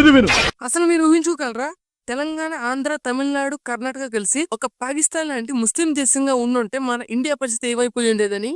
చెప్పింది విను. అసలు మీరు ఊహించుకోగలరా? తెలంగాణ, ఆంధ్ర, తమిళనాడు, కర్ణాటక కలిసి ఒక పాకిస్తాన్ లాంటి ముస్లిం దేశంగా ఉండుంటే మన ఇండియా పరిస్థితి ఏమైపోయి ఉండేదని.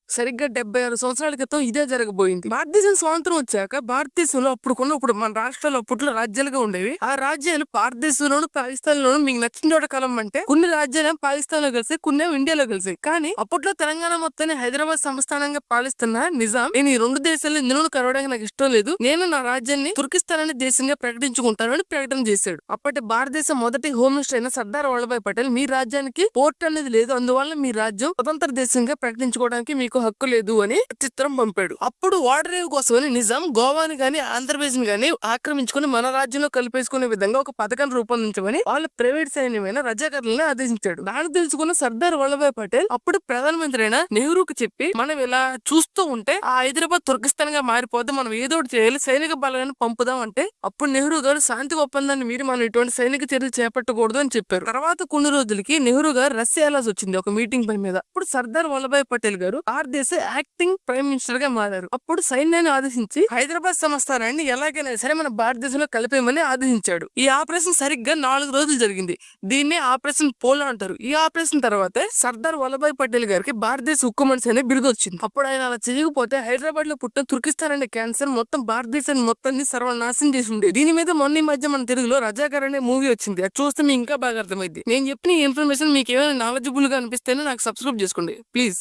సరిగ్గా 76 సంవత్సరాల క్రితం ఇదే జరగబోయింది. భారతదేశం స్వాతంత్రం వచ్చాక భారతదేశంలో ఇప్పుడు మన రాష్ట్రాలు అప్పట్లో రాజ్యాలుగా ఉండేవి. ఆ రాజ్యాలు భారతదేశంలోను, పాకిస్తాన్ లోను మీకు నచ్చిన చోట కలం అంటే కొన్ని రాజ్యాలు పాకిస్తాన్ లో కలిసి, కొన్ని ఇండియాలో కలిసి. కానీ అప్పట్లో తెలంగాణ మొత్తాన్ని హైదరాబాద్ సంస్థానంగా పాలిస్తున్న నిజాం, నేను ఈ రెండు దేశాల్లో ఇందులో కలవడానికి నాకు ఇష్టం లేదు, నేను నా రాజ్యాన్ని తుర్కిస్తాన్ అనే దేశంగా ప్రకటించుకుంటానని ప్రకటన చేశాడు. అప్పటి భారతదేశం మొదటి హోమ్ మినిస్టర్ అయిన సర్దార్ వల్లభాయ్ పటేల్, మీ రాజ్యానికి పోర్ట్ అనేది లేదు, అందువల్ల మీ రాజ్యం స్వతంత్ర దేశంగా ప్రకటించుకోవడానికి మీకు హక్కు లేదు అని చిత్రం పంపాడు. అప్పుడు ఓడరేవు కోసమని నిజాం గోవాని గాని ఆంధ్రప్రదేశ్ ని గాని ఆక్రమించుకుని మన రాజ్యంలో కలిపేసుకునే విధంగా ఒక పథకాన్ని రూపొందించమని వాళ్ళ ప్రైవేట్ సైన్యమైన రజాకర్లను ఆదేశించాడు. దాన్ని తెలుసుకున్న సర్దార్ వల్లభాయ్ పటేల్ అప్పుడు ప్రధానమంత్రి అయిన నెహ్రూకి చెప్పి, మనం ఇలా చూస్తూ ఉంటే ఆ హైదరాబాద్ తుర్కిస్తాన్ గా మారిపోతే మనం ఏదో ఒకటి చేయాలి, సైనిక బలాన్ని పంపుదాం అంటే అప్పుడు నెహ్రూ గారు శాంతి ఒప్పందాన్ని మీరు మనం ఇటువంటి సైనిక చర్యలు చేపట్టకూడదు అని చెప్పారు. తర్వాత కొన్ని రోజులకి నెహ్రూ గారు రష్యా వెళ్లాల్సి వచ్చింది ఒక మీటింగ్ పని మీద. అప్పుడు సర్దార్ వల్లభాయ్ పటేల్ గారు భారతదేశ యాక్టింగ్ ప్రైమ్ మినిస్టర్ గా మారారు. అప్పుడు సైన్యాన్ని ఆదేశించి హైదరాబాద్ సంస్థానాన్ని ఎలాగైనా సరే మన భారతదేశంలో కలిపేయమని ఆదేశించాడు. ఈ ఆపరేషన్ సరిగ్గా 4 రోజులు జరిగింది. దీన్ని ఆపరేషన్ పోలో అంటారు. ఈ ఆపరేషన్ తర్వాత సర్దార్ వల్లభాయ్ పటేల్ గారికి భారతదేశ ఉక్కు మనిషి అనే బిరుదు వచ్చింది. అప్పుడు ఆయన అలా చేయకపోతే హైదరాబాద్ లో పుట్టిన తుర్కిస్తాన్ అనే క్యాన్సర్ మొత్తం భారతదేశాన్ని మొత్తాన్ని సర్వనాశనం చేసి ఉండేది. దీని మీద మొన్న ఈ మధ్య మన తెలుగులో రజాకర్ అనే మూవీ వచ్చింది. అది చూస్తే మీకు ఇంకా బాగా అర్థమైంది. నేను చెప్పిన ఈ ఇన్ఫర్మేషన్ మీకు ఏమైనా నాలెడ్జబుల్ గా అనిపిస్తేనే నాకు సబ్స్క్రైబ్ చేసుకోండి ప్లీజ్.